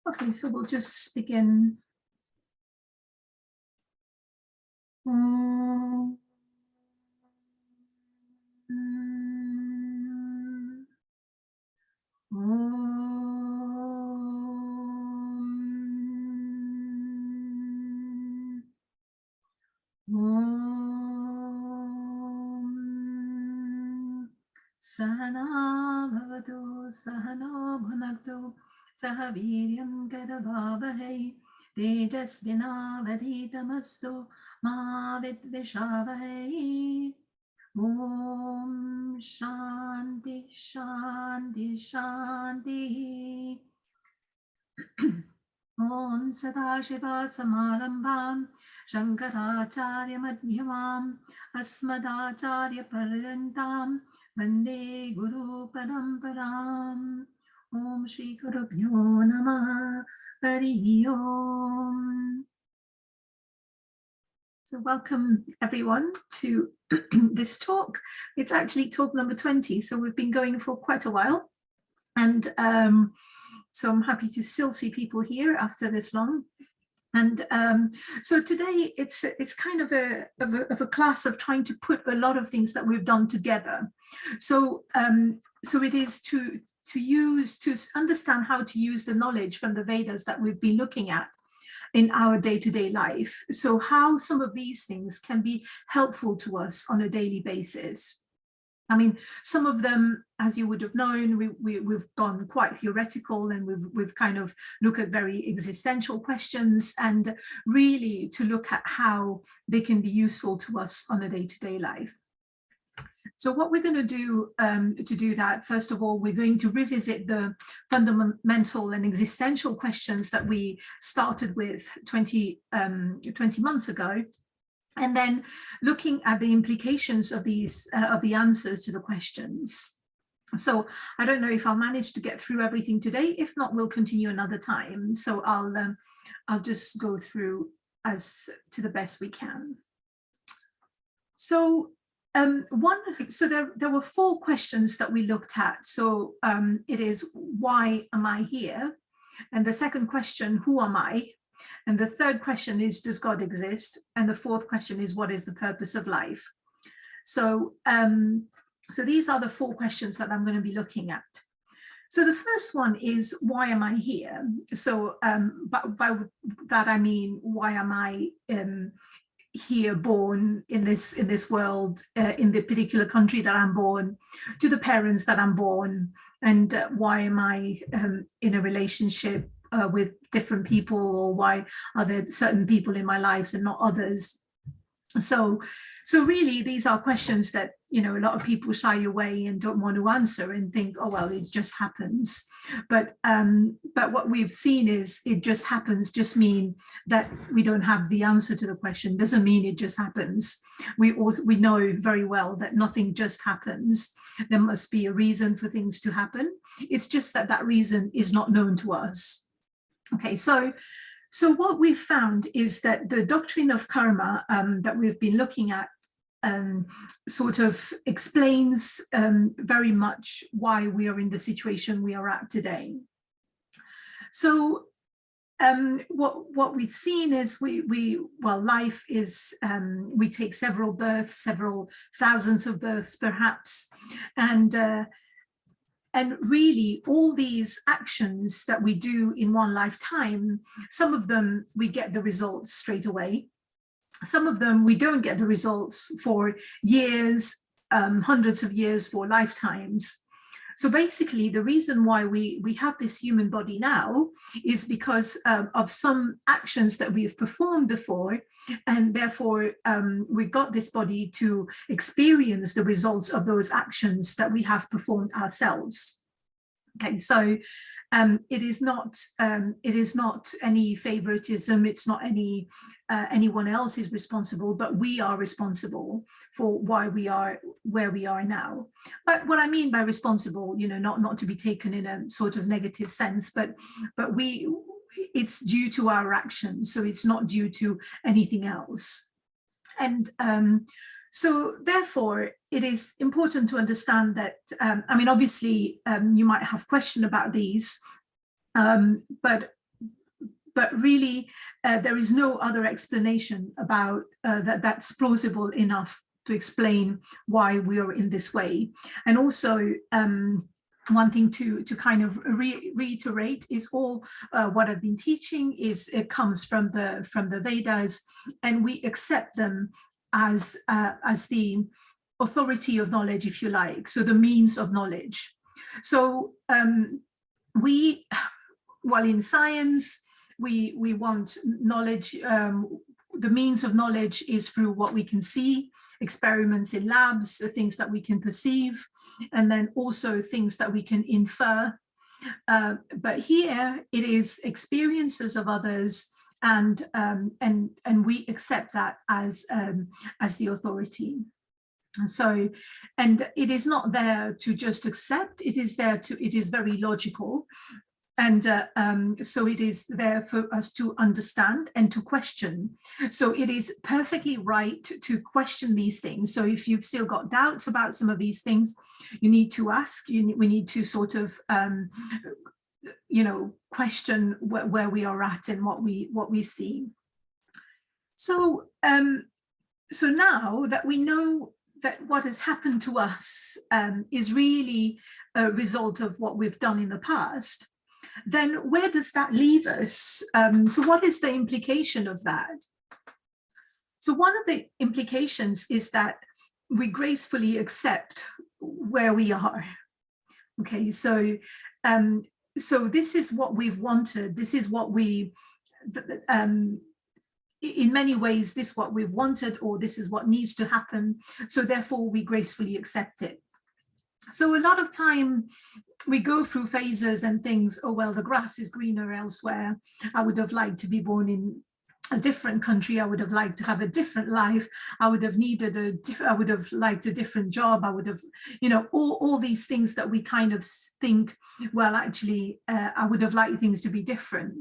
Okay, so we'll just begin. Om. Sahana bhavatu sahano bhunaktu saha viryam karavavahai tejasvinavadhitamastu ma vidvishavahai. Om Shanti Shanti Shanti. Om Sadashiva Samarambham Shankaracharya Madhyamam Asmadacharya Paryantam Vande Guru Paramparam. Om Shri Gurubhyo Namaha. Hari Om. So welcome everyone to this talk. It's actually talk number 20, so we've been going for quite a while. And so I'm happy to still see people here after this long. And so today it's kind of a class of trying to put a lot of things that we've done together. So so it is to understand how to use the knowledge from the Vedas that we've been looking at in our day-to-day life. So how some of these things can be helpful to us on a daily basis. I mean, some of them, as you would have known, we've gone quite theoretical, and we've kind of looked at very existential questions, and really to look at how they can be useful to us on a day-to-day life. So what we're going to do that, first of all, we're going to revisit the fundamental and existential questions that we started with 20 months ago, and then looking at the implications of these of the answers to the questions. So I don't know if I'll manage to get through everything today. If not, we'll continue another time. So I'll just go through as to the best we can. So there were 4 questions that we looked at. So it is, why am I here? And the second question, who am I? And the third question is, does God exist? And the fourth question is, what is the purpose of life? So so these are the 4 questions that I'm going to be looking at. So the first one is, why am I here? So by that I mean, why am I here, born in this world, in the particular country that I'm born, to the parents that I'm born, and why am I in a relationship with different people, or why are there certain people in my lives and not others? So really, these are questions that, you know, a lot of people shy away and don't want to answer and think, oh, well, it just happens. But what we've seen is, it just happens just mean that we don't have the answer to the question. Doesn't mean it just happens. We know very well that nothing just happens. There must be a reason for things to happen. It's just that that reason is not known to us. Okay, so what we've found is that the doctrine of karma that we've been looking at sort of explains very much why we are in the situation we are at today. So what we've seen is life is, we take several births, several thousands of births perhaps, and really, all these actions that we do in one lifetime, some of them we get the results straight away. Some of them we don't get the results for years, hundreds of years, for lifetimes. So basically, the reason why we have this human body now is because of some actions that we have performed before, and therefore we got this body to experience the results of those actions that we have performed ourselves. Okay, so it is not any favoritism. It's not anyone else is responsible, but we are responsible for why we are where we are now. But what I mean by responsible, you know, not to be taken in a sort of negative sense, but it's due to our actions, so it's not due to anything else. And so therefore, it is important to understand that, I mean, obviously, you might have question about these, but but really there is no other explanation about that's plausible enough to explain why we are in this way. And also one thing to kind of reiterate is all what I've been teaching is it comes from the Vedas, and we accept them as the authority of knowledge, if you like, so the means of knowledge. So well, in science, we want knowledge. The means of knowledge is through what we can see, experiments in labs, things that we can perceive, and then also things that we can infer. But here it is experiences of others, and we accept that as the authority. So, and it is not there to just accept, it is there to, it is very logical. And so it is there for us to understand and to question. So it is perfectly right to question these things. So if you've still got doubts about some of these things, you need to ask, we need to sort of, you know, question where we are at and what we see. So, so now that we know that what has happened to us is really a result of what we've done in the past, then where does that leave us? So what is the implication of that? So one of the implications is that we gracefully accept where we are. Okay, so so this is what we've wanted. This is what we, in many ways, this is what we've wanted, or this is what needs to happen. So therefore we gracefully accept it. So a lot of time we go through phases and things, oh, well, the grass is greener elsewhere. I would have liked to be born in a different country. I would have liked to have a different life. I would have needed I would have liked a different job. I would have, you know, all these things that we kind of think, well, actually, I would have liked things to be different.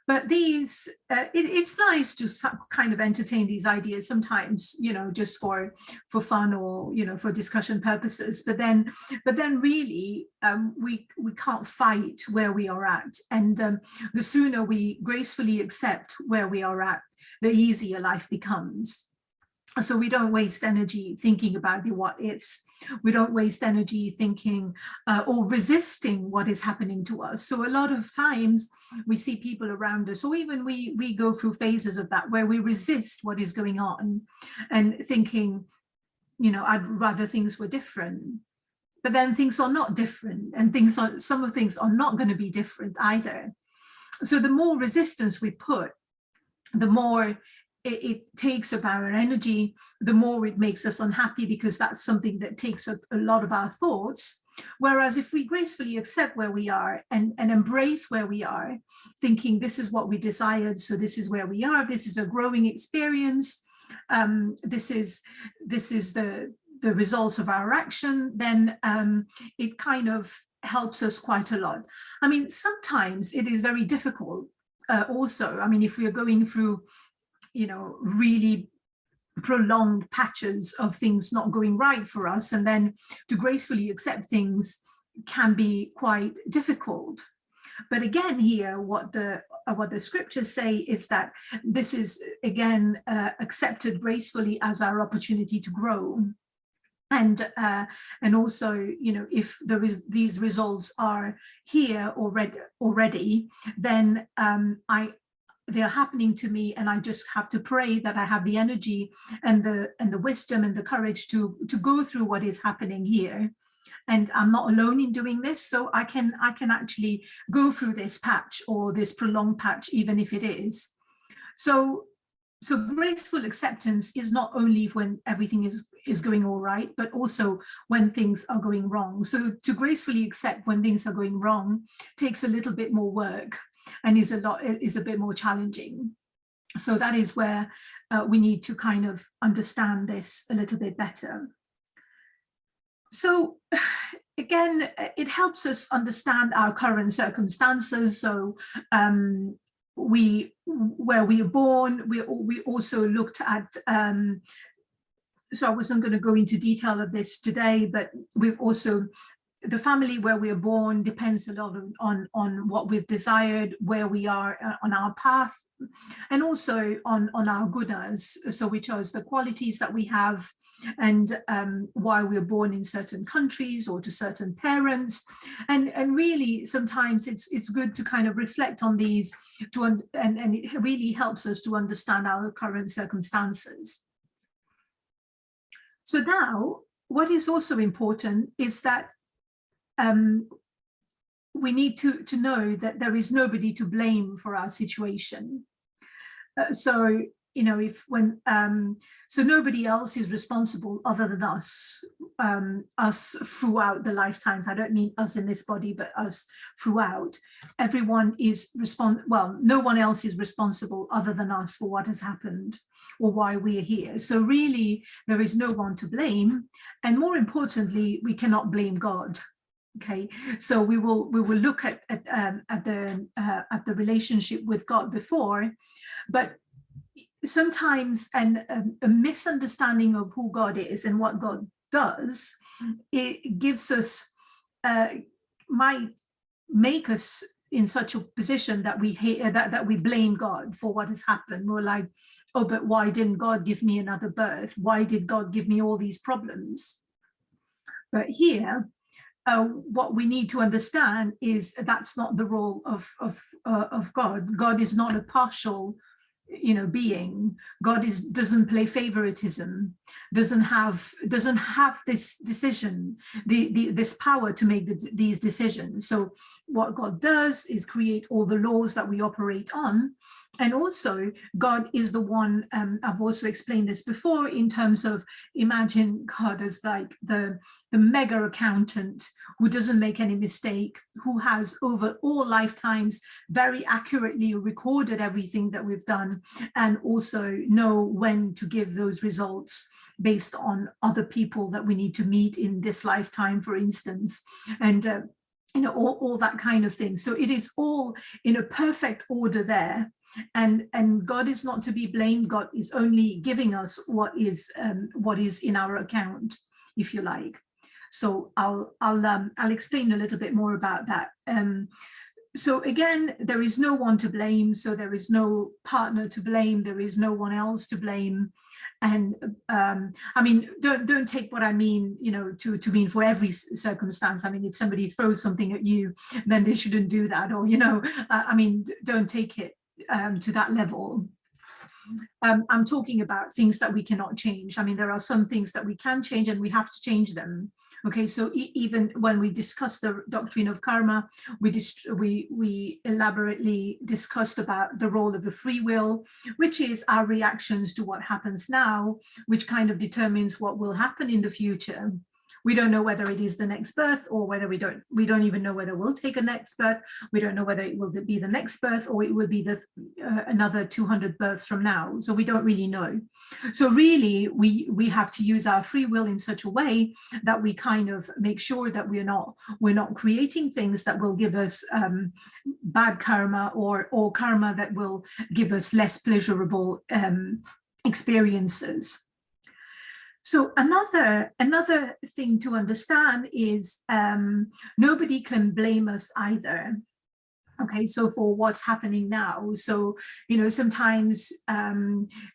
But these, it's nice to kind of entertain these ideas sometimes, you know, just for fun or, you know, for discussion purposes. But then really, we can't fight where we are at. And the sooner we gracefully accept where we are at, the easier life becomes. So we don't waste energy thinking about the what ifs. We don't waste energy thinking or resisting what is happening to us. So a lot of times we see people around us, or even we go through phases of that where we resist what is going on and thinking, you know, I'd rather things were different. But then things are not different, and some of things are not going to be different either. So the more resistance we put, the more it takes up our energy, the more it makes us unhappy, because that's something that takes up a lot of our thoughts. Whereas if we gracefully accept where we are and embrace where we are, thinking this is what we desired, so this is where we are, this is a growing experience, this is the results of our action, then it kind of helps us quite a lot. I mean, sometimes it is very difficult also. I mean, if we are going through, you know, really prolonged patches of things not going right for us, and then to gracefully accept things can be quite difficult. But again, here what the scriptures say is that this is again accepted gracefully as our opportunity to grow. And also, you know, if these results are here already, then they're happening to me, and I just have to pray that I have the energy and the wisdom and the courage to go through what is happening here. And I'm not alone in doing this, so I can actually go through this patch, or this prolonged patch, even if it is. So graceful acceptance is not only when everything is going all right, but also when things are going wrong. So to gracefully accept when things are going wrong takes a little bit more work, and is a bit more challenging. So that is where we need to kind of understand this a little bit better. So again, it helps us understand our current circumstances. So where we are born, we also looked at, so I wasn't going to go into detail of this today, but we've also the family where we are born depends a lot on what we've desired, where we are on our path, and also on our gunas, so which are the qualities that we have, and why we're born in certain countries or to certain parents. And really sometimes it's good to kind of reflect on these and it really helps us to understand our current circumstances. So now what is also important is that we need to know that there is nobody to blame for our situation. So, you know, so nobody else is responsible other than us, us throughout the lifetimes. I don't mean us in this body, but us throughout. Everyone is well, no one else is responsible other than us for what has happened or why we're here. So really, there is no one to blame. And more importantly, we cannot blame God. Okay, so we will look at the relationship with God before, but sometimes a misunderstanding of who God is and what God does, it gives us might make us in such a position that we hate that we blame God for what has happened. We're like, oh, but why didn't God give me another birth? Why did God give me all these problems? But here, what we need to understand is that's not the role of God. God is not a partial, you know, being. God doesn't play favoritism, doesn't have this decision, this power to make these decisions. So what God does is create all the laws that we operate on. And also God is the one, I've also explained this before, in terms of imagine God as like the mega accountant who doesn't make any mistake, who has over all lifetimes very accurately recorded everything that we've done, and also know when to give those results based on other people that we need to meet in this lifetime, for instance, and you know, all that kind of thing. So it is all in a perfect order there. And God is not to be blamed. God is only giving us what is in our account, if you like. So I'll explain a little bit more about that. So again, there is no one to blame. So there is no partner to blame. There is no one else to blame. And I mean, don't take what I mean, you know, to mean for every circumstance. I mean, if somebody throws something at you, then they shouldn't do that. Or, you know, I mean, don't take it to that level. I'm talking about things that we cannot change. I mean, there are some things that we can change and we have to change them. Okay, so even when we discussed the doctrine of karma, we elaborately discussed about the role of the free will, which is our reactions to what happens now, which kind of determines what will happen in the future. We don't know whether it is the next birth or whether we don't even know whether we'll take a next birth. We don't know whether it will be the next birth or it will be another 200 births from now. So we don't really know. So really, we have to use our free will in such a way that we kind of make sure that we're not creating things that will give us bad karma or karma that will give us less pleasurable experiences. So another thing to understand is nobody can blame us either. Okay, so for what's happening now. So, you know, sometimes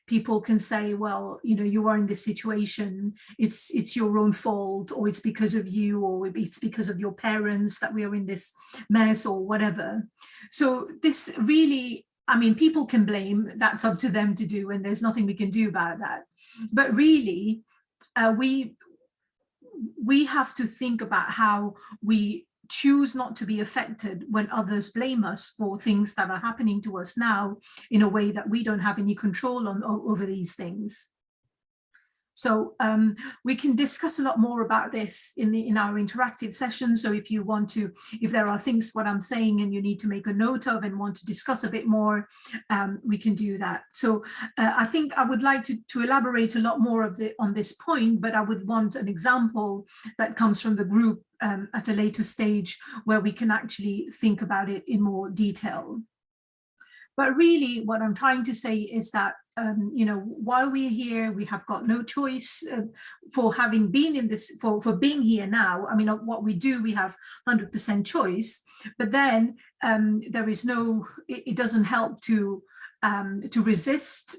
people can say, well, you know, you are in this situation, it's your own fault, or it's because of you, or it's because of your parents that we are in this mess or whatever. So this really, I mean, people can blame, that's up to them to do, and there's nothing we can do about that. But really, we have to think about how we choose not to be affected when others blame us for things that are happening to us now in a way that we don't have any control over these things. So we can discuss a lot more about this in our interactive session. So if you want to, if there are things what I'm saying and you need to make a note of and want to discuss a bit more, we can do that. So I think I would like to elaborate a lot more on this point, but I would want an example that comes from the group at a later stage where we can actually think about it in more detail. But really what I'm trying to say is that, you know, while we're here, we have got no choice for having been in this, for being here now. I mean, what we do, we have 100% choice, but then there is no, it doesn't help to resist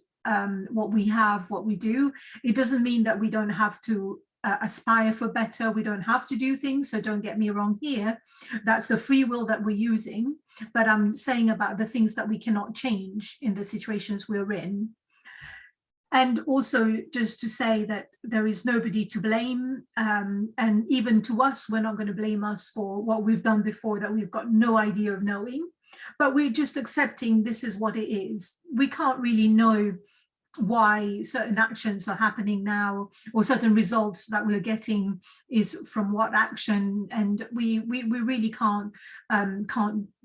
what we have, what we do. It doesn't mean that we don't have to aspire for better. We don't have to do things. So don't get me wrong here. That's the free will that we're using. But I'm saying about the things that we cannot change in the situations we're in. And also just to say that there is nobody to blame. And even to us, we're not going to blame us for what we've done before that we've got no idea of knowing. But we're just accepting this is what it is. We can't really know why certain actions are happening now, or certain results that we're getting is from what action, and we really can't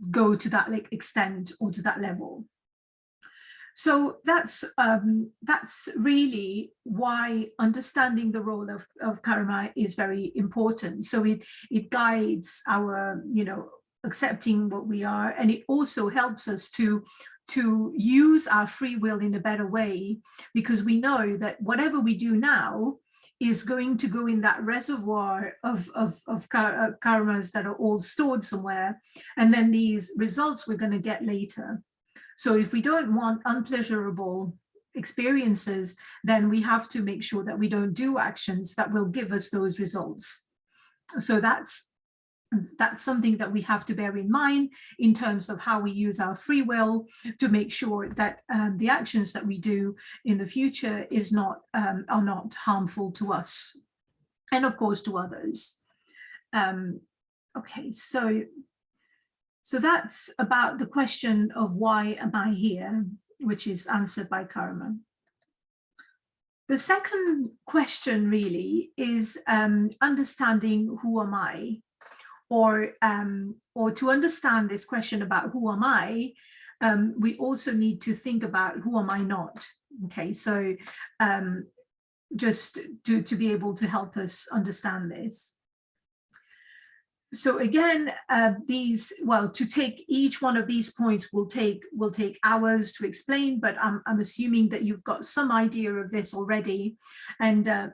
go to that extent or to that level. So that's really why understanding the role of karma is very important. So it guides our, you know, accepting what we are, and it also helps us to use our free will in a better way, because we know that whatever we do now is going to go in that reservoir of karmas that are all stored somewhere, and then these results we're going to get later. So if we don't want unpleasurable experiences, then we have to make sure that we don't do actions that will give us those results. So that's something that we have to bear in mind in terms of how we use our free will to make sure that the actions that we do in the future are not harmful to us, and of course to others. Okay, so that's about the question of why am I here, which is answered by karma. The second question really is understanding who am I? Or to understand this question about who am I, we also need to think about who am I not. Okay, so just to be able to help us understand this. So again, to take each one of these points will take hours to explain, but I'm assuming that you've got some idea of this already, and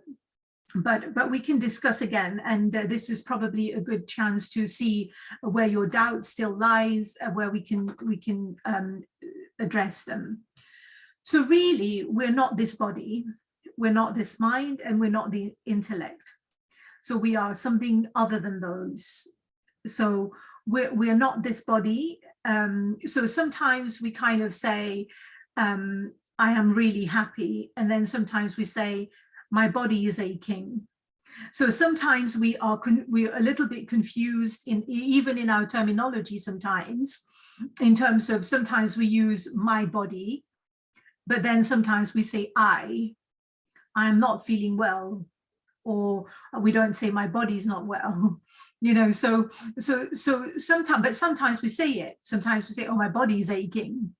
but we can discuss again, and this is probably a good chance to see where your doubt still lies, where we can address them. So really, we're not this body, we're not this mind, and we're not the intellect. So we are something other than those. So we're not this body. So sometimes we kind of say, I am really happy, and then sometimes we say, my body is aching. So sometimes we're a little bit confused even in our terminology sometimes, in terms of sometimes we use my body, but then sometimes we say I'm not feeling well, or we don't say my body's not well, you know. So sometimes, but sometimes we say it. Sometimes we say, oh, my body is aching.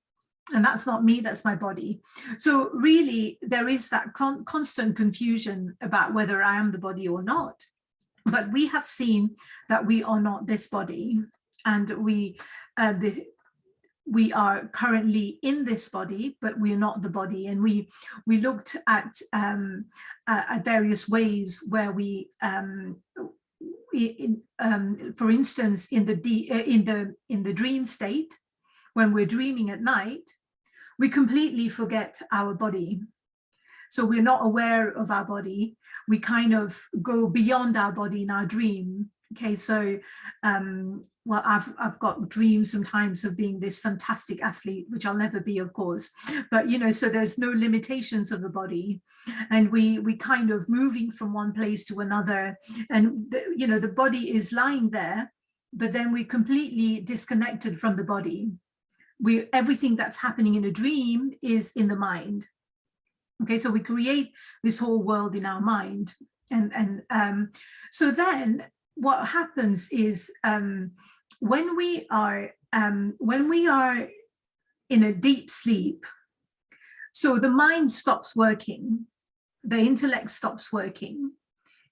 And that's not me, that's my body. So really, there is that constant confusion about whether I am the body or not. But we have seen that we are not this body, and we are currently in this body, but we're not the body. And we looked at various ways where we, for instance, in the dream state, when we're dreaming at night, we completely forget our body. So we're not aware of our body. We kind of go beyond our body in our dream. Okay, so well, I've got dreams sometimes of being this fantastic athlete, which I'll never be, of course. But you know, so there's no limitations of the body, and we kind of moving from one place to another, and you know, the body is lying there, but then we're completely disconnected from the body. Everything that's happening in a dream is in the mind. Okay, so we create this whole world in our mind, and so then what happens is when we are in a deep sleep, so the mind stops working, the intellect stops working,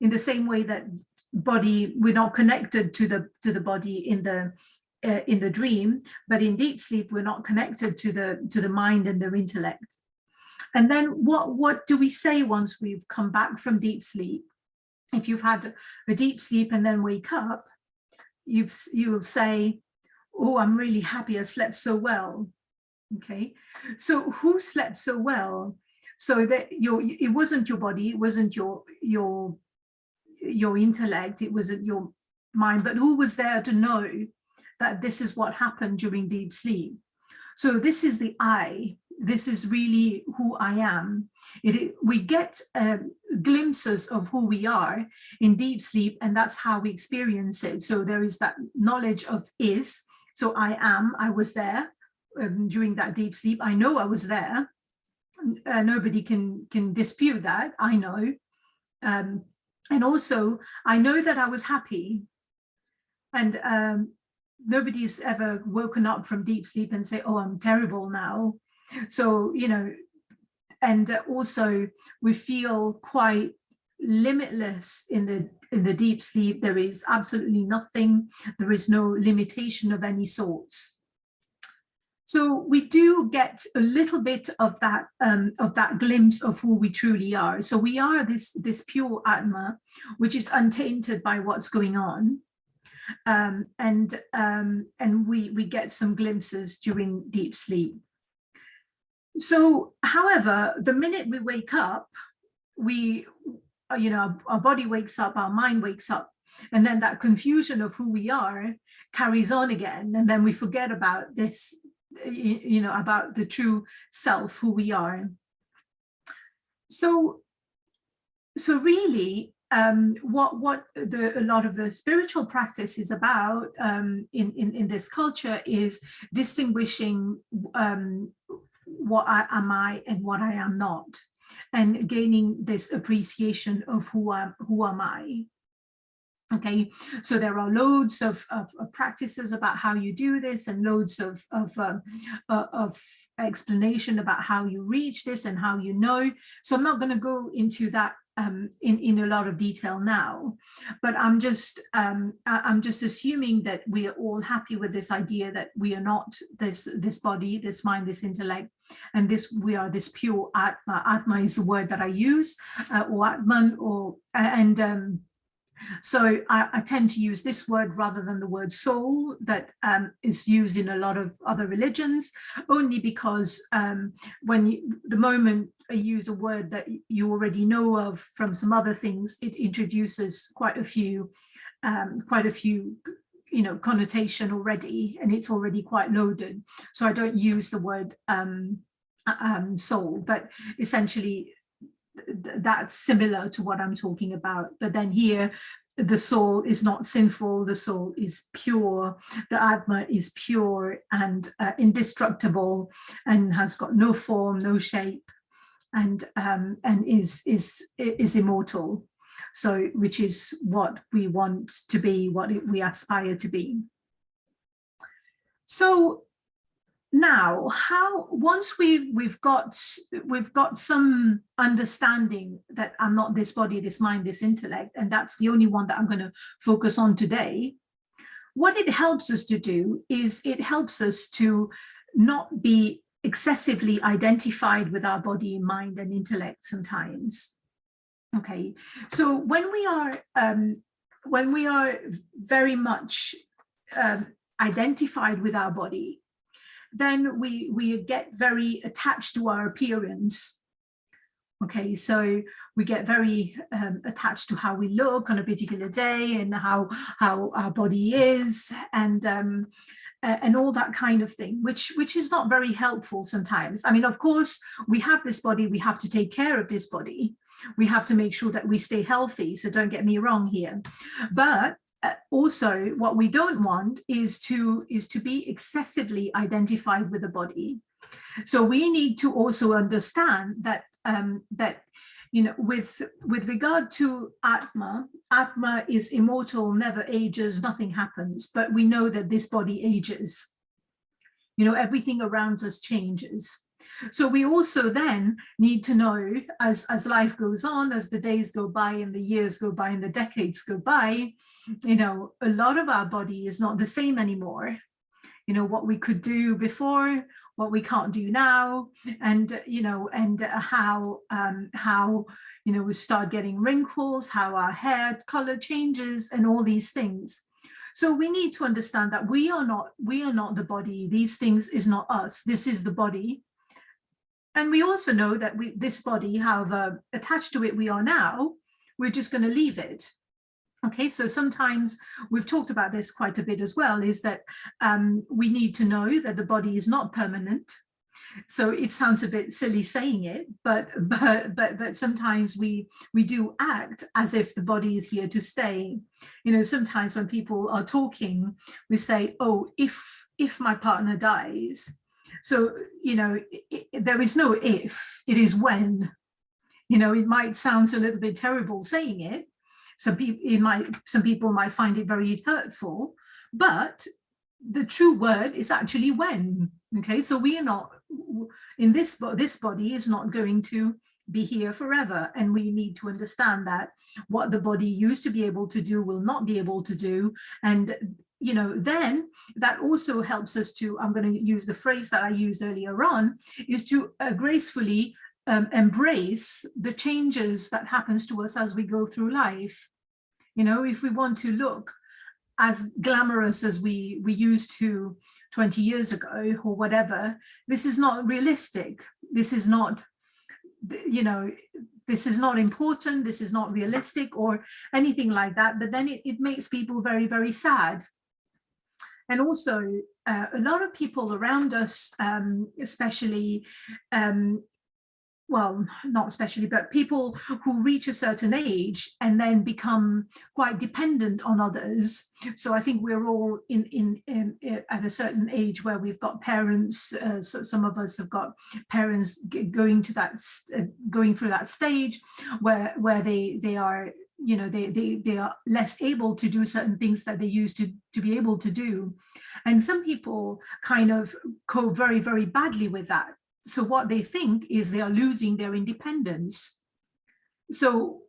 in the same way that body, we're not connected to the body in the in the dream, but in deep sleep, we're not connected to the mind and the intellect. And then what do we say once we've come back from deep sleep? If you've had a deep sleep and then wake up, you will say, oh, I'm really happy, I slept so well. Okay, so who slept so well? So that it wasn't your body, it wasn't your intellect, it wasn't your mind, but who was there to know that this is what happened during deep sleep? So this is the I. This is really who I am. We get glimpses of who we are in deep sleep, and that's how we experience it. So there is that knowledge of is. So I am, I was there during that deep sleep. I know I was there. Nobody can dispute that. I know. And also, I know that I was happy. And nobody's ever woken up from deep sleep and say, oh, I'm terrible now. So, you know, and also we feel quite limitless in the deep sleep. There is absolutely nothing. There is no limitation of any sorts. So we do get a little bit of that glimpse of who we truly are. So we are this pure Atma, which is untainted by what's going on. And we get some glimpses during deep sleep. So, however, the minute we wake up, our body wakes up, our mind wakes up, and then that confusion of who we are carries on again, and then we forget about this, about the true self, who we are. So really, what a lot of the spiritual practice is about in this culture is distinguishing what am I and what I am not, and gaining this appreciation of who am I. Okay, so there are loads of practices about how you do this, and loads of explanation about how you reach this and how you know. So I'm not going to go into that in a lot of detail now, but I'm just assuming that we are all happy with this idea that we are not this body, this mind, this intellect, and we are this pure Atma. Atma is the word that I use, or Atman, so I tend to use this word rather than the word soul that is used in a lot of other religions, only because the moment I use a word that you already know of from some other things, it introduces quite a few connotation already, and it's already quite loaded. So I don't use the word soul, but essentially that's similar to what I'm talking about. But then here, the soul is not sinful, the soul is pure, the Atma is pure and indestructible, and has got no form, no shape, and is immortal. So, which is what we want to be, what we aspire to be. So now, once we've got some understanding that I'm not this body, this mind, this intellect, and that's the only one that I'm going to focus on today, what it helps us to do is it helps us to not be excessively identified with our body, mind, and intellect sometimes. Okay, so when we are very much identified with our body, then we get very attached to our appearance. Okay, so we get very attached to how we look on a particular day, and how our body is, and all that kind of thing, which is not very helpful sometimes. I mean, of course, we have this body, we have to take care of this body, we have to make sure that we stay healthy, so don't get me wrong here. But also, what we don't want is to be excessively identified with the body. So we need to also understand that with regard to Atma is immortal, never ages, nothing happens. But we know that this body ages. Everything around us changes. So we also then need to know, as life goes on, as the days go by and the years go by and the decades go by, a lot of our body is not the same anymore. what we could do before, what we can't do now, and how we start getting wrinkles, how our hair color changes, and all these things. So we need to understand that we are not the body. These things is not us. This is the body. And we also know that this body, however attached to it we are now, we're just going to leave it. Okay, so sometimes we've talked about this quite a bit as well, is that we need to know that the body is not permanent. So it sounds a bit silly saying it, but sometimes we do act as if the body is here to stay. Sometimes when people are talking, we say, oh, if my partner dies. So, there is no if, it is when. It might sound a little bit terrible saying it. Some people might find it very hurtful, but the true word is actually when. Okay, so we are not in this body is not going to be here forever, and we need to understand that what the body used to be able to do will not be able to do. And then that also helps us to, I'm going to use the phrase that I used earlier on, is to gracefully embrace the changes that happens to us as we go through life. If we want to look as glamorous as we used to 20 years ago or whatever, this is not realistic. This is not, this is not important. This is not realistic or anything like that. But then it makes people very, very sad. And also a lot of people around us, especially, well, not especially, but people who reach a certain age and then become quite dependent on others. So I think we're all in at a certain age where we've got parents. So some of us have got parents going through that stage where they are, they are less able to do certain things that they used to be able to do. And some people kind of cope very, very badly with that. So what they think is they are losing their independence. So,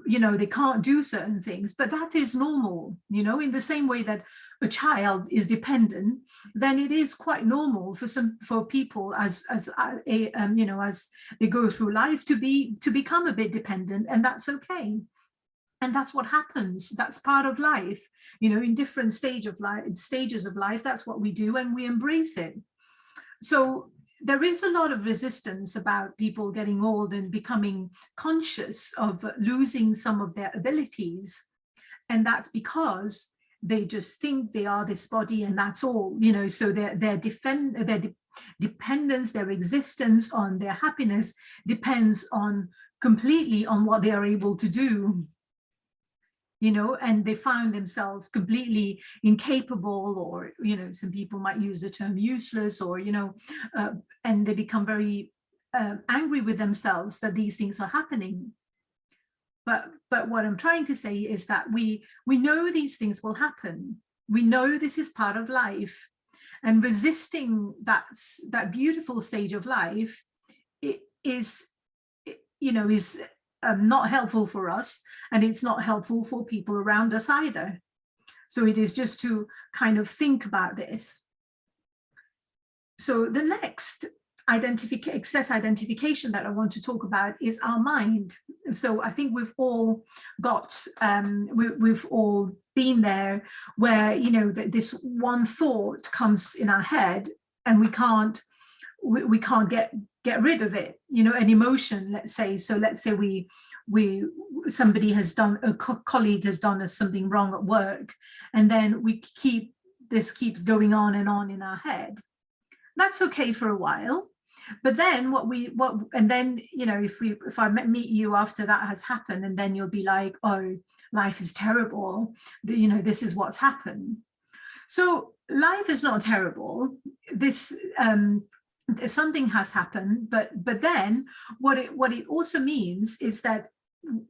they can't do certain things, but that is normal, in the same way that a child is dependent, then it is quite normal for people as they go through life to become a bit dependent, and that's okay. And that's what happens. That's part of life, in different stages of life, that's what we do, and we embrace it. So there is a lot of resistance about people getting old and becoming conscious of losing some of their abilities. And that's because they just think they are this body and that's all, so their dependence, their existence on their happiness depends completely on what they are able to do. And they found themselves completely incapable, or, some people might use the term useless, or, and they become very angry with themselves that these things are happening. But what I'm trying to say is that we know these things will happen. We know this is part of life, and resisting that beautiful stage of life is not helpful for us, and it's not helpful for people around us either. So it is just to kind of think about this. So the next excess identification that I want to talk about is our mind. So I think we've all got, we've all been there where, this one thought comes in our head and we can't get rid of it, an emotion, let's say. So let's say somebody has done, a colleague has done us something wrong at work, and then this keeps going on in our head. That's okay for a while, but then if I meet you after that has happened, and then you'll be like, oh, life is terrible, this is what's happened. So life is not terrible. This something has happened, but then what it also means is that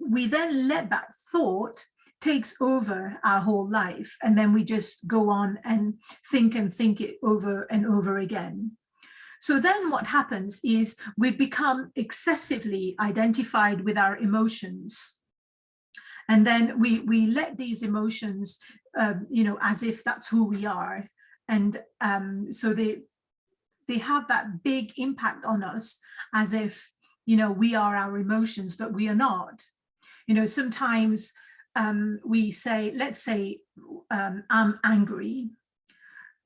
we then let that thought takes over our whole life, and then we just go on and think it over and over again. So then what happens is we become excessively identified with our emotions, and then we let these emotions as if that's who we are, so they have that big impact on us, as if, we are our emotions, but we are not. Sometimes we say, let's say, I'm angry.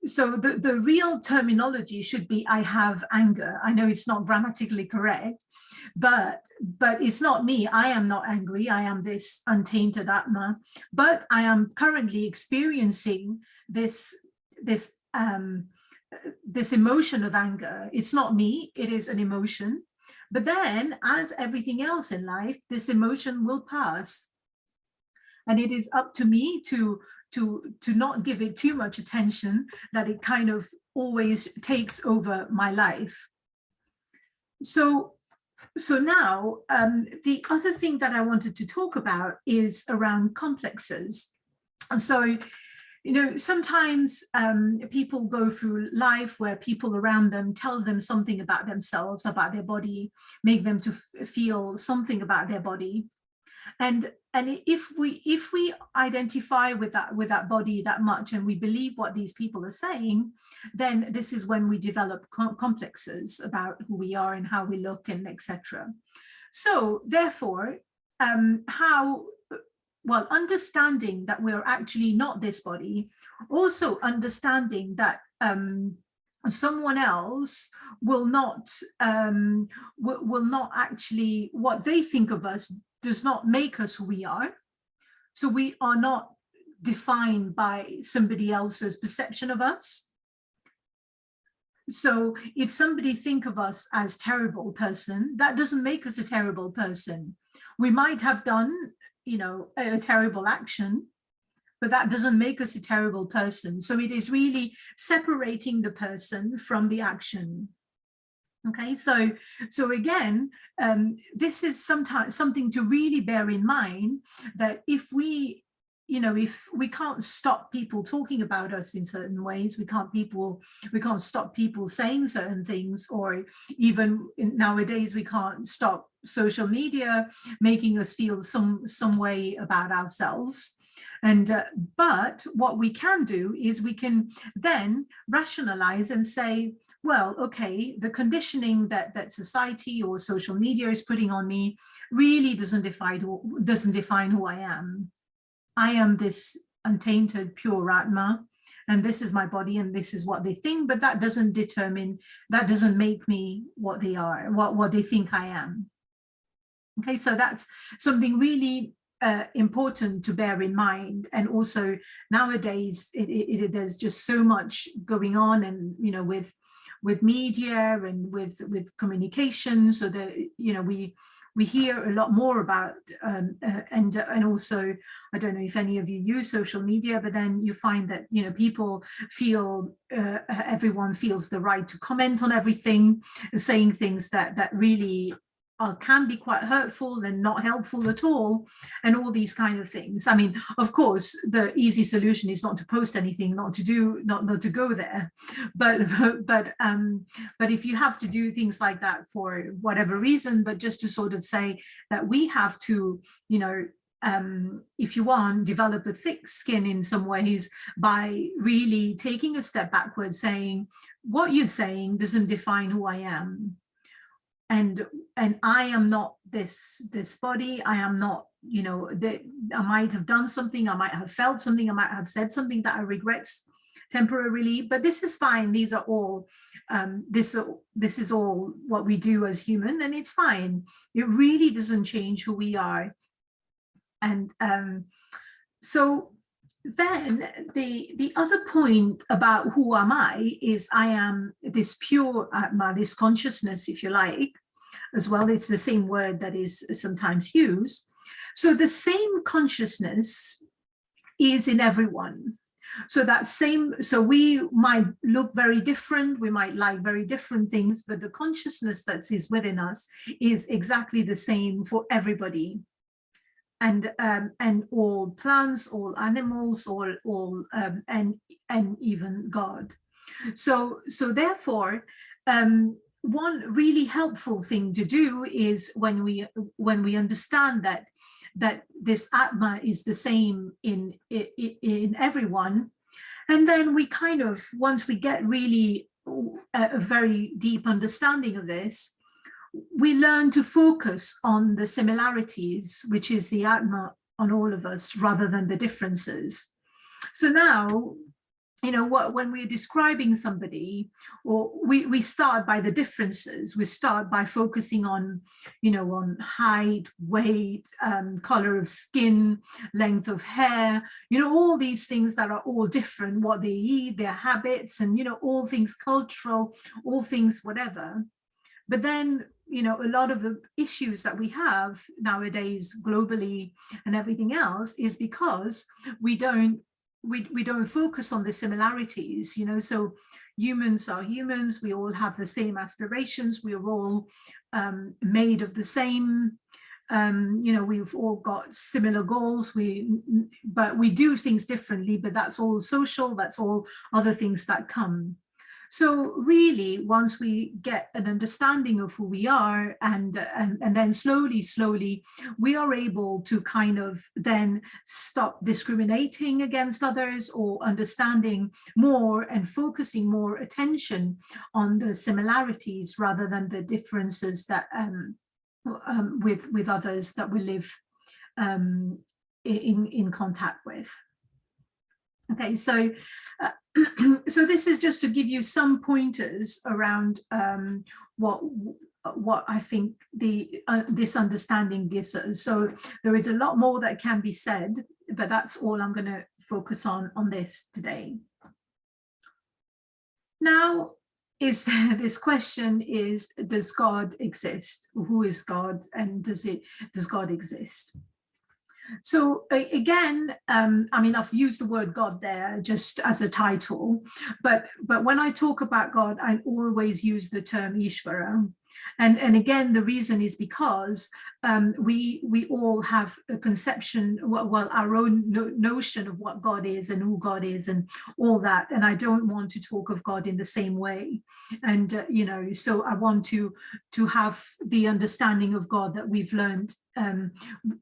So the real terminology should be, I have anger. I know it's not grammatically correct, but it's not me. I am not angry. I am this untainted Atma, but I am currently experiencing this emotion of anger. It's not me. It is an emotion. But then, as everything else in life, this emotion will pass. And it is up to me to not give it too much attention, that it kind of always takes over my life. So now the other thing that I wanted to talk about is around complexes. So, sometimes people go through life where people around them tell them something about themselves, about their body, make them to feel something about their body. And if we identify with that body that much, and we believe what these people are saying, then this is when we develop complexes about who we are and how we look, and etc. So therefore, understanding that we're actually not this body, also understanding that someone else will not actually, what they think of us does not make us who we are. So we are not defined by somebody else's perception of us. So if somebody think of us as terrible person, that doesn't make us a terrible person. We might have done, a terrible action, but that doesn't make us a terrible person. So it is really separating the person from the action. Okay, so again, this is sometimes something to really bear in mind, that if we can't stop people talking about us in certain ways, we can't stop people saying certain things, or even nowadays we can't stop social media making us feel some way about ourselves. And but what we can do is we can then rationalize and say, well, okay, the conditioning that society or social media is putting on me really doesn't define who I am. I am this untainted, pure Atma, and this is my body, and this is what they think, but that doesn't make me what they are, what they think I am. Okay, so that's something really important to bear in mind. And also nowadays, there's just so much going on, and with media and with communication, so that we hear a lot more about and also, I don't know if any of you use social media, but then you find that people feel everyone feels the right to comment on everything, saying things that really can be quite hurtful and not helpful at all, and all these kind of things. I mean, of course, the easy solution is not to post anything, not to go there, but if you have to do things like that for whatever reason, but just to sort of say that we have to, if you want, develop a thick skin in some ways by really taking a step backwards, saying what you're saying doesn't define who I am. And I am not this body. I am not, I might have done something, I might have felt something, I might have said something that I regret temporarily, but this is fine. These are all, this is all what we do as human, and it's fine. It really doesn't change who we are. And so then the other point about who am I is I am this pure Atma, this consciousness, if you like, as well. It's the same word that is sometimes used. So the same consciousness is in everyone. So we might look very different, we might like very different things, but the consciousness that is within us is exactly the same for everybody. And all plants, all animals, all and even God. So therefore, one really helpful thing to do is when we understand that this Atma is the same in everyone, And then we kind of, once we get really a very deep understanding of this, we learn to focus on the similarities, which is the Atma on all of us, rather than the differences. So now, when we're describing somebody, or we start by the differences, we start by focusing on, on height, weight, color of skin, length of hair, all these things that are all different, what they eat, their habits, and, all things cultural, all things whatever. But then, a lot of the issues that we have nowadays globally and everything else is because we don't focus on the similarities, so humans are humans, we all have the same aspirations, we are all made of the same, we've all got similar goals, but we do things differently, but that's all social, that's all other things that come. So really, once we get an understanding of who we are, and then slowly, we are able to kind of then stop discriminating against others, or understanding more and focusing more attention on the similarities rather than the differences that with others that we live in contact with. Okay, so so this is just to give you some pointers around what I think this understanding gives us. So there is a lot more that can be said, but that's all I'm going to focus on this today. Now, this question is, does God exist? Who is God, and does God exist? So again, I mean, I've used the word God there just as a title, but when I talk about God, I always use the term Ishvara. And again, the reason is because we all have a conception, well, our own notion of what God is and who God is and all that. And I don't want to talk of God in the same way. And, so I want to have the understanding of God that we've learned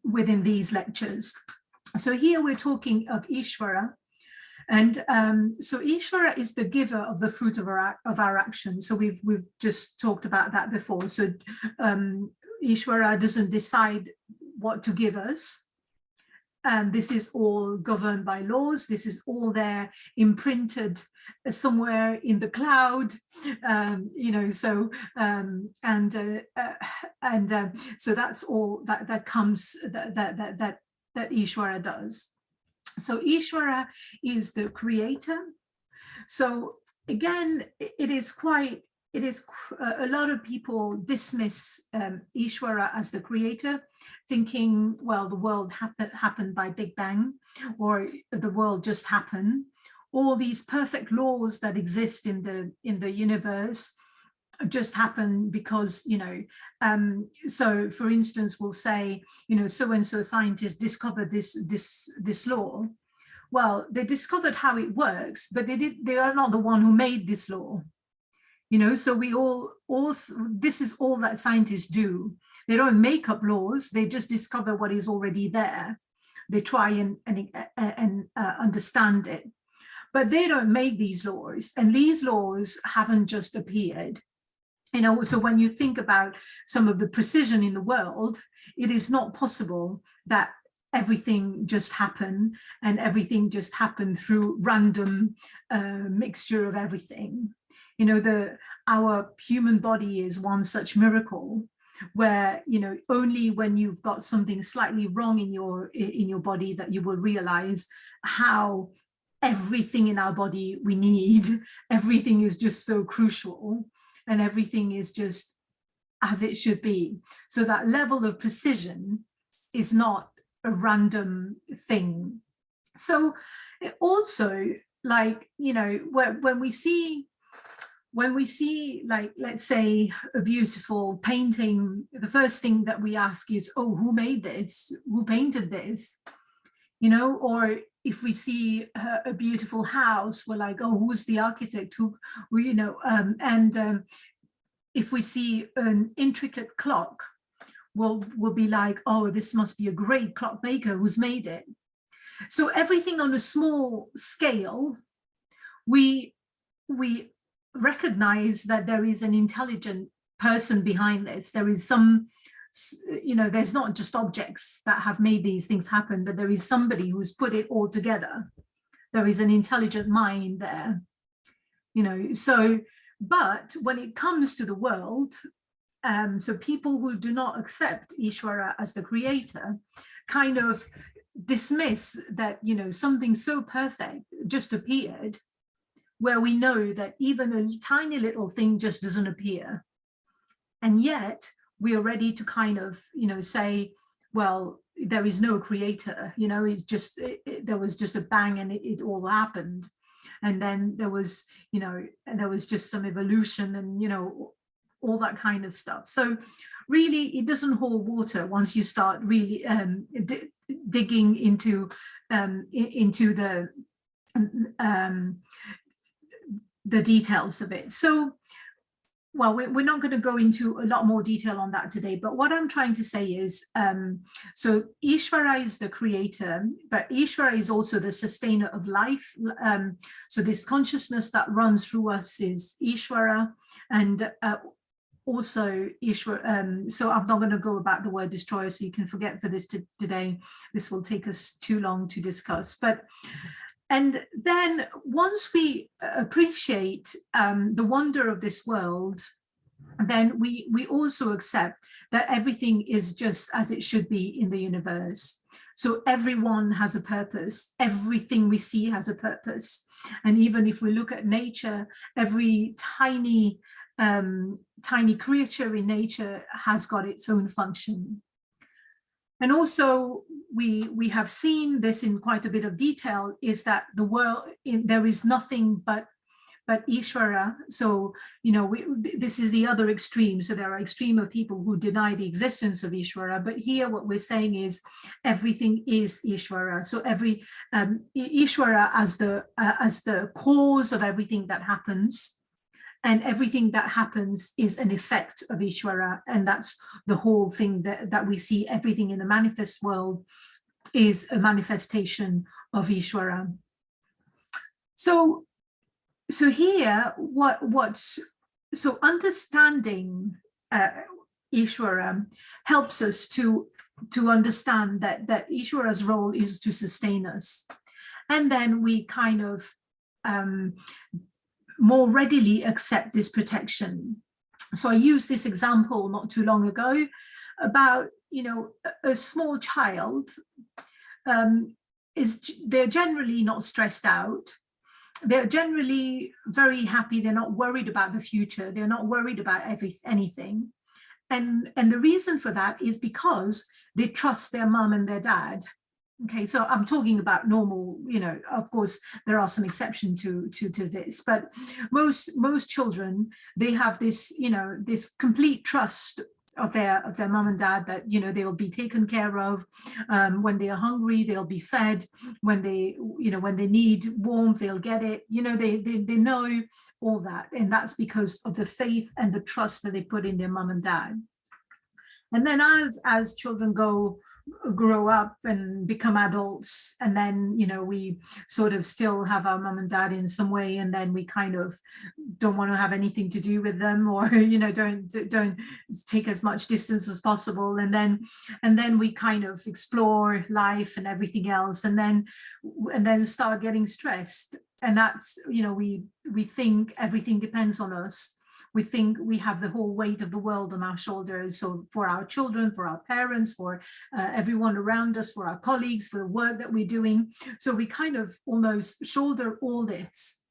within these lectures. So here we're talking of Ishvara. And so Ishvara is the giver of the fruit of our actions. So we've just talked about that before. So Ishvara doesn't decide what to give us. And this is all governed by laws. This is all there imprinted somewhere in the cloud, So so that's all that comes that Ishvara does. So Ishvara is the creator. So again, it is a lot of people dismiss Ishvara as the creator, thinking, well, the world happened by Big Bang, or the world just happened. All these perfect laws that exist in the universe just happen because, so for instance, we'll say, so-and-so scientists discovered this law. Well, they discovered how it works, but they are not the one who made this law. So we all this is all that scientists do. They don't make up laws, they just discover what is already there. They try and understand it, but they don't make these laws, and these laws haven't just appeared. So when you think about some of the precision in the world, it is not possible that everything just happened, and everything just happened through random mixture of everything. Our human body is one such miracle where, only when you've got something slightly wrong in your body that you will realize how everything in our body we need, everything is just so crucial, and everything is just as it should be. So that level of precision is not a random thing. So also, like, when we see, like, let's say a beautiful painting, the first thing that we ask is, oh, who made this? Who painted this? Or if we see a beautiful house, we're like, oh, who's the architect? If we see an intricate clock, we'll be like, oh, this must be a great clockmaker who's made it. So everything on a small scale we recognize that there is an intelligent person behind this. There is some, there's not just objects that have made these things happen, but there is somebody who's put it all together. There is an intelligent mind there, so, but when it comes to the world, so people who do not accept Ishvara as the creator kind of dismiss that, something so perfect just appeared, where we know that even a tiny little thing just doesn't appear. And yet we are ready to kind of, say, well, there is no creator, it's just, there was just a bang and it all happened. And then there was, there was just some evolution and, all that kind of stuff. So really, it doesn't hold water once you start really digging into the details of it. So, well, we're not going to go into a lot more detail on that today, but what I'm trying to say is, so Ishvara is the creator, but Ishvara is also the sustainer of life. So this consciousness that runs through us is Ishvara, and also Ishvara. So I'm not going to go about the word destroyer, so you can forget for this today. This will take us too long to discuss, but and then once we appreciate the wonder of this world, then we also accept that everything is just as it should be in the universe. So everyone has a purpose. Everything we see has a purpose. And even if we look at nature, every tiny creature in nature has got its own function. And also, we have seen this in quite a bit of detail, is that the world, there is nothing but Ishvara. So, this is the other extreme. So there are extreme of people who deny the existence of Ishvara. But here what we're saying is everything is Ishvara. So every Ishvara as the cause of everything that happens. And everything that happens is an effect of Ishvara. And that's the whole thing that we see. Everything in the manifest world is a manifestation of Ishvara. So here, so understanding Ishvara helps us to understand that Ishvara's role is to sustain us. And then we kind of more readily accept this protection. So I used this example not too long ago about, a small child they're generally not stressed out. They're generally very happy. They're not worried about the future. They're not worried about anything. And the reason for that is because they trust their mom and their dad. Okay, so I'm talking about normal, of course, there are some exceptions to this, but most children, they have this, this complete trust of their mom and dad that, they will be taken care of. When they are hungry, they'll be fed. When they need warmth, they'll get it. They know all that. And that's because of the faith and the trust that they put in their mom and dad. And then as children grow up and become adults, and then we sort of still have our mom and dad in some way, and then we kind of don't want to have anything to do with them, or don't take as much distance as possible, and then we kind of explore life and everything else, and then start getting stressed. And that's, we think everything depends on us. We think we have the whole weight of the world on our shoulders. So for our children, for our parents, for everyone around us, for our colleagues, for the work that we're doing. So we kind of almost shoulder all this.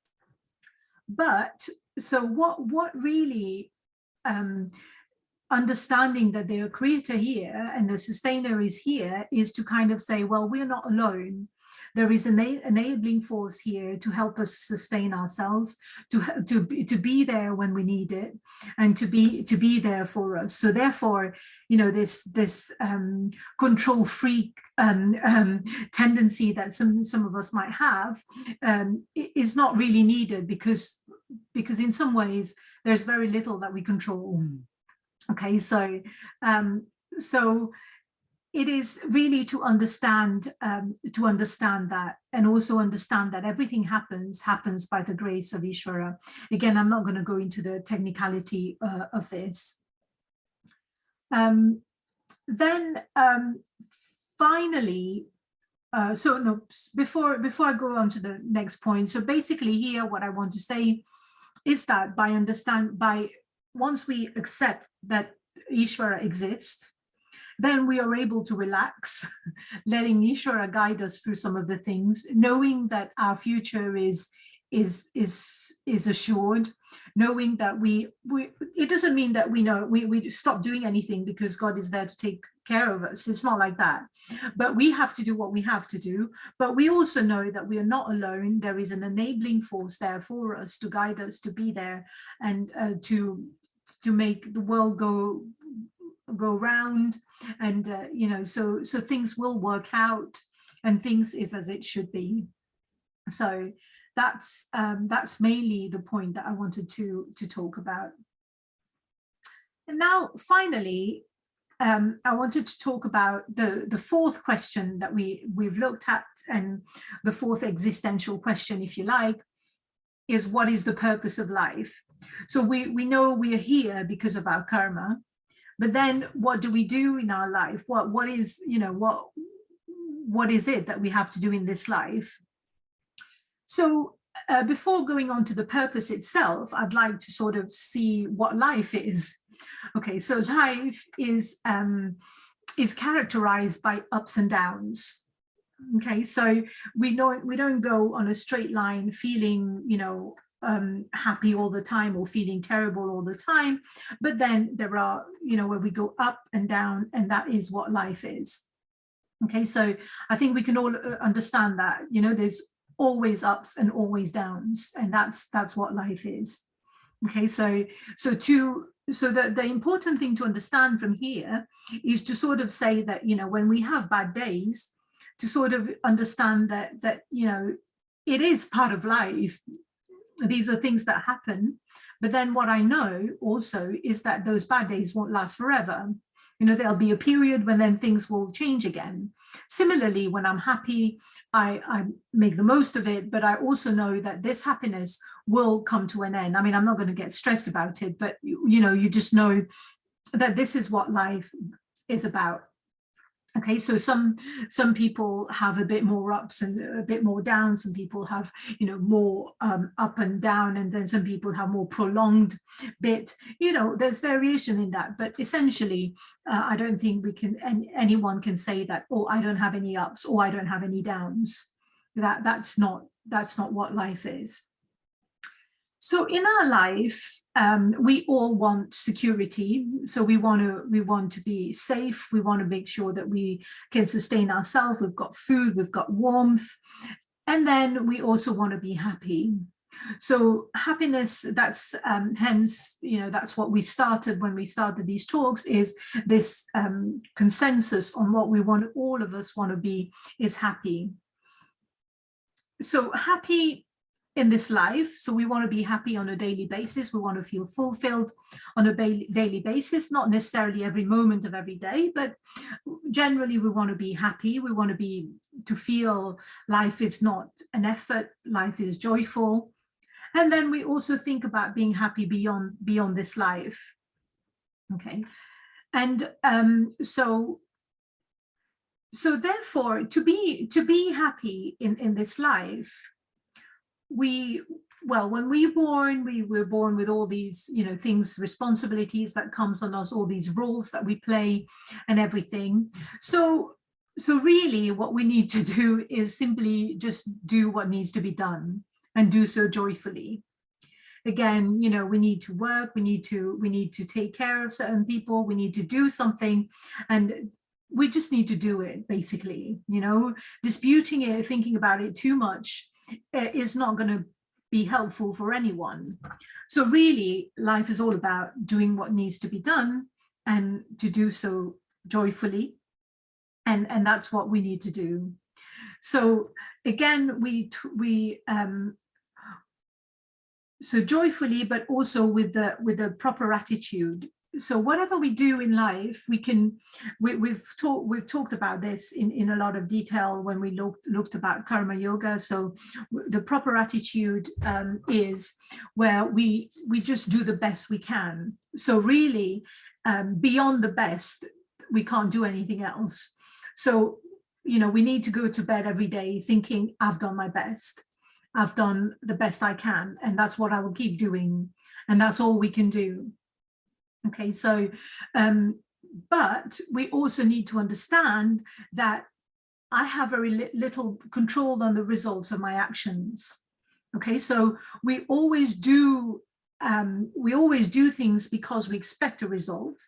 But so what really, understanding that the creator here and the sustainer is here, is to kind of say, well, we're not alone. There is an enabling force here to help us sustain ourselves, to be there when we need it, and to be there for us. So therefore, this control freak tendency that some of us might have is not really needed, because in some ways there's very little that we control. Okay, so it is really to understand that and also understand that everything happens by the grace of Ishvara. Again, I'm not going to go into the technicality of this. Then finally, so no, before I go on to the next point, so basically here what I want to say is that once we accept that Ishvara exists, then we are able to relax, letting Ishvara guide us through some of the things, knowing that our future is assured, knowing that it doesn't mean that we stop doing anything because God is there to take care of us. It's not like that. But we have to do what we have to do. But we also know that we are not alone. There is an enabling force there for us to guide us, to be there, and to make the world go round, and so things will work out, and things is as it should be. So that's mainly the point that I wanted to talk about. And now finally, I wanted to talk about the fourth question that we've looked at, and the fourth existential question, if you like, is what is the purpose of life? So we know we are here because of our karma. But then what do we do in our life? What is it that we have to do in this life? So before going on to the purpose itself, I'd like to sort of see what life is. Okay, so life is characterized by ups and downs. Okay, so we don't go on a straight line feeling, happy all the time or feeling terrible all the time, but then there are, where we go up and down, and that is what life is. Okay, so I think we can all understand that, there's always ups and always downs, and that's what life is. Okay, so the important thing to understand from here is to sort of say that, when we have bad days, to sort of understand that it is part of life. These are things that happen. But then what I know also is that those bad days won't last forever. There'll be a period when then things will change again. Similarly, when I'm happy, I make the most of it, but I also know that this happiness will come to an end. I mean, I'm not going to get stressed about it, but you just know that this is what life is about. Okay, so some people have a bit more ups and a bit more downs. Some people have, more up and down, and then some people have more prolonged bit. There's variation in that, but essentially, I don't think anyone can say that, oh, I don't have any ups or I don't have any downs. That's not what life is. So in our life, we all want security. So we want to be safe. We want to make sure that we can sustain ourselves. We've got food, we've got warmth, and then we also want to be happy. So happiness, that's hence, that's what we started when we started these talks, is this consensus on what all of us want to be is happy. So happy in this life, so we want to be happy on a daily basis. We want to feel fulfilled on a daily basis, not necessarily every moment of every day, but generally we want to be happy. We want to feel life is not an effort, life is joyful. And then we also think about being happy beyond this life. Okay, and so therefore, to be happy in this life, when we were born with all these, things, responsibilities that comes on us, all these roles that we play and everything. So really what we need to do is simply just do what needs to be done, and do so joyfully. Again, we need to work, we need to take care of certain people, we need to do something, and we just need to do it, basically. Disputing it, thinking about it too much is not going to be helpful for anyone. So really, life is all about doing what needs to be done, and to do so joyfully, and that's what we need to do. So again, so joyfully, but also with the proper attitude. so whatever we do in life, we've talked about this in a lot of detail when we looked about karma yoga. So the proper attitude is where we just do the best we can. So really, beyond the best, we can't do anything else. So, we need to go to bed every day thinking, I've done my best. I've done the best I can, and that's what I will keep doing. And that's all we can do. Okay, so, but we also need to understand that I have very little control on the results of my actions. Okay, so we always do things because we expect a result,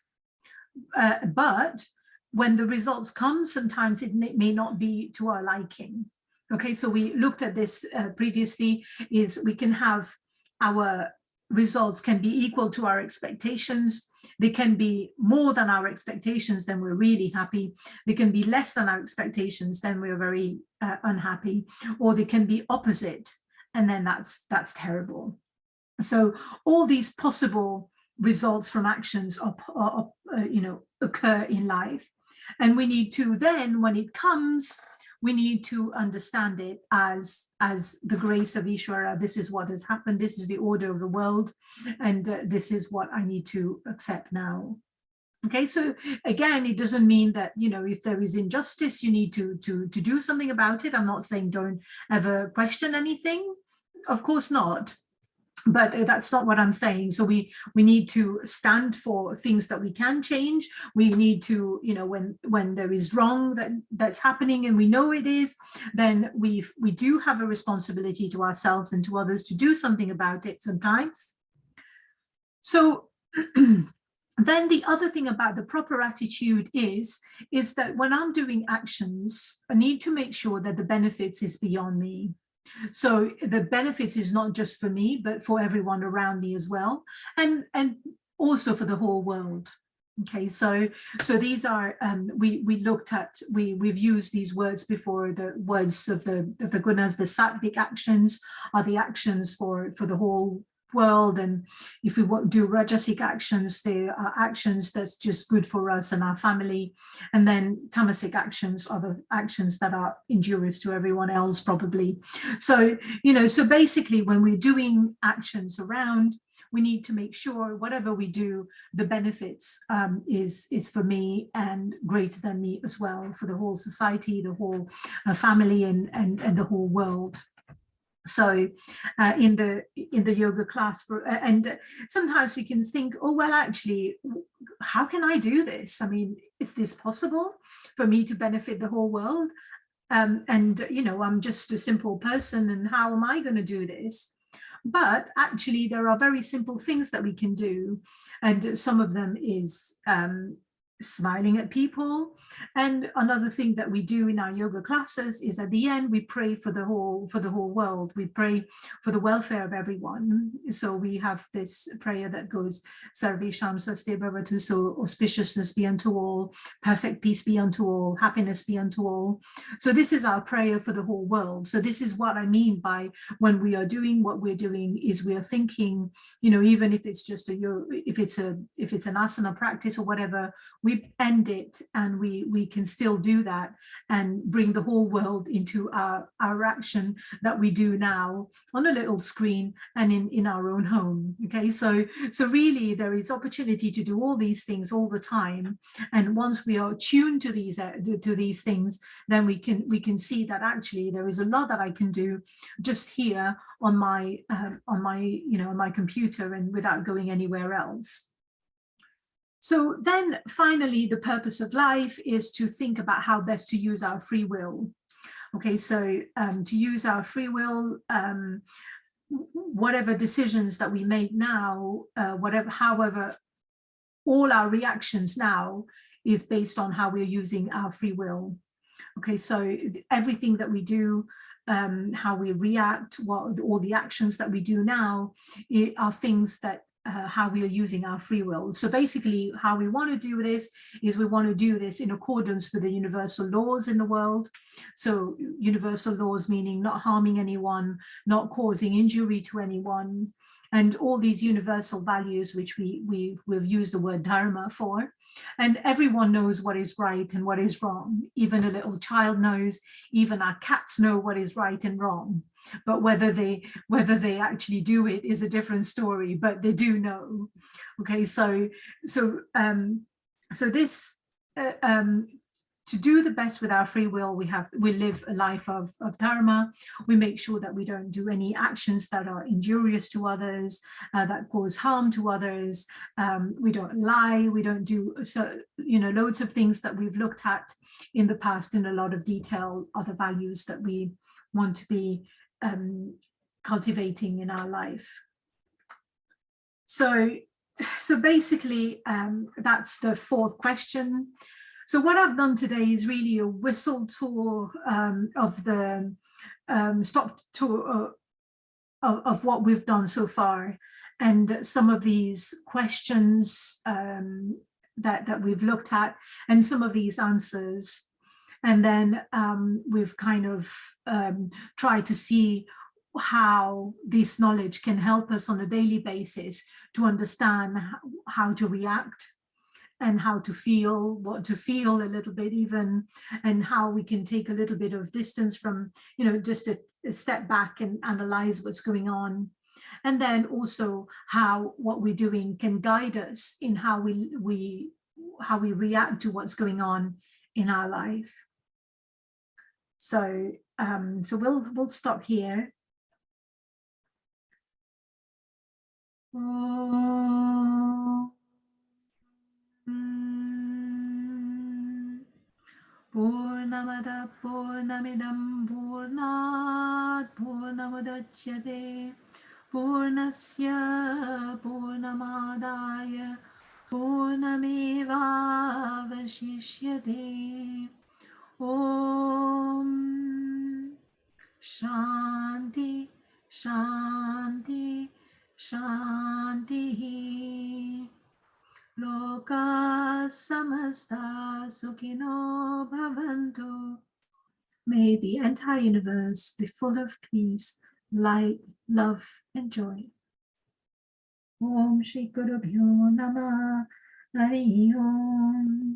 but when the results come, sometimes it may not be to our liking. Okay, so we looked at this previously, is we can have our results can be equal to our expectations. They can be more than our expectations, then we're really happy. They can be less than our expectations, then we're very unhappy. Or they can be opposite, and then that's terrible. So all these possible results from actions occur in life, and we need to then, when it comes, we need to understand it as the grace of Ishvara. This is what has happened. This is the order of the world, and this is what I need to accept now. Okay, so again, it doesn't mean that, if there is injustice, you need to do something about it. I'm not saying don't ever question anything. Of course not. But that's not what I'm saying. So we need to stand for things that we can change. We need to, when there is wrong that's happening, and we know it is, then we do have a responsibility to ourselves and to others to do something about it sometimes. So then the other thing about the proper attitude is that when I'm doing actions, I need to make sure that the benefits is beyond me. So the benefits is not just for me, but for everyone around me as well, and also for the whole world. Okay, so these are we looked at, we've used these words before. The words of the gunas, the sattvic actions are the actions for the whole world, and if we do rajasic actions, they are actions that's just good for us and our family, and then tamasic actions are the actions that are injurious to everyone else, probably. So so basically, when we're doing actions around, we need to make sure whatever we do, the benefits is for me and greater than me as well, for the whole society, the whole family, and the whole world. So in the yoga class, and sometimes we can think, oh, well, actually, how can I do this? I mean, is this possible for me to benefit the whole world? And I'm just a simple person, and how am I going to do this? But actually, there are very simple things that we can do, and some of them is smiling at people. And another thing that we do in our yoga classes is at the end we pray for the whole world. We pray for the welfare of everyone. So we have this prayer that goes Sarvesham Swaste Bhavatu, so auspiciousness be unto all, perfect peace be unto all, happiness be unto all. So this is our prayer for the whole world. So this is what I mean by when we are doing what we're doing, is we are thinking, even if it's just if it's an asana practice or whatever, we end it, and we can still do that and bring the whole world into our action that we do now on a little screen and in our own home. Okay, so really there is opportunity to do all these things all the time, and once we are tuned to these things, then we can see that actually there is a lot that I can do just here on my computer and without going anywhere else. So then finally, the purpose of life is to think about how best to use our free will. Okay, so to use our free will, whatever decisions that we make now, however, all our reactions now is based on how we're using our free will. Okay, so everything that we do, how we react, all the actions that we do now are things that how we are using our free will. So basically, how we want to do this is we want to do this in accordance with the universal laws in the world. So universal laws meaning not harming anyone, not causing injury to anyone, and all these universal values which we've used the word dharma for. And everyone knows what is right and what is wrong. Even a little child knows, even our cats know what is right and wrong. But whether they actually do it is a different story, but they do know. Okay, so this to do the best with our free will, we live a life of dharma. We make sure that we don't do any actions that are injurious to others, that cause harm to others. We don't lie. We don't do loads of things that we've looked at in the past in a lot of detail. Other values that we want to be cultivating in our life. So basically, that's the fourth question. So what I've done today is really a whistle tour of the stop tour of what we've done so far, and some of these questions that we've looked at, and some of these answers. And then we've kind of tried to see how this knowledge can help us on a daily basis to understand how to react and how to feel, what to feel a little bit even, and how we can take a little bit of distance from, just a step back and analyze what's going on. And then also how what we're doing can guide us in how we react to what's going on in our life. So we'll stop here. Purnamada Purnamidam Purnat Purnamudachyate Purnasya Purnamadaya Purnameva Vashishyate. Om Shanti Shanti Shanti. Loka samasta sukhino bhavantu. May the entire universe be full of peace, light, love, and joy. Om Shri Guru Bhyo Namah. Hari Om.